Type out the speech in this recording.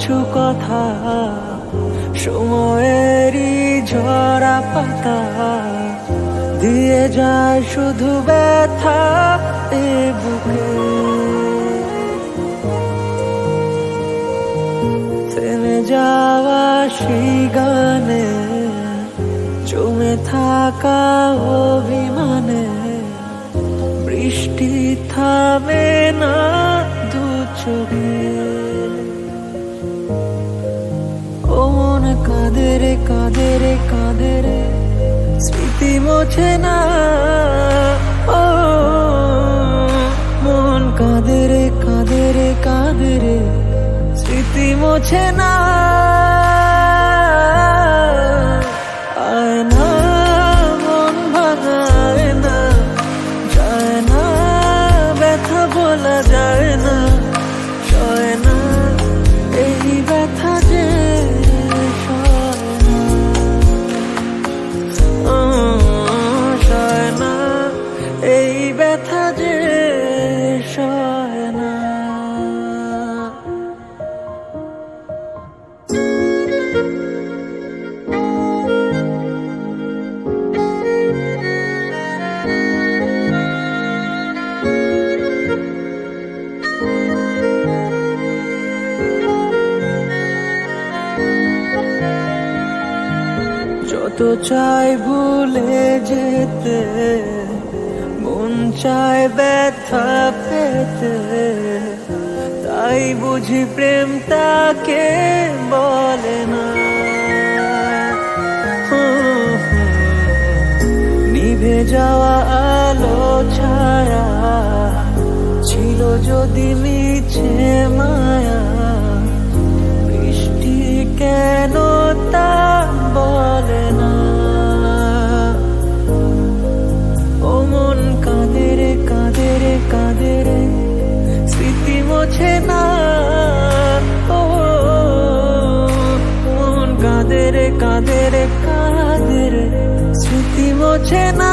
কিছু কথা সময়েরই ঝরা পাতা দিয়ে যায় শুধু ব্যথা এ বুকে। থেমে যাওয়া সেই গানে জমে থাকা অভিমানে বৃষ্টি থামে না দু চোখে। ও মন কাঁদে রে কাঁদে রে কাঁদে রে স্মৃতি মোছে না। ও মন কাঁদে রে কাঁদে রে কাঁদে রে স্মৃতি মোছে না। আয় না মন ভাঙায় না, যায় না ব্যথা বলা যায় না, সয় না এই ব্যথা যে সয় না এই ব্যথা যে সয় না। যত চাই ভুলে যেতে, মন চায় ব্যথা পেতে, তাই বুঝি প্রেম তাকে বলে না। নিভে যাওয়া আলো ছায়া ছিল যদি মিছে মায়া, বৃষ্টি কেন তা বলে না। ও মন কাঁদে রে কাঁদে রে কাঁদে রে স্মৃতি মোছে না। ও মন কাঁদে রে কাঁদে রে কাঁদে রে স্মৃতি মোছে না।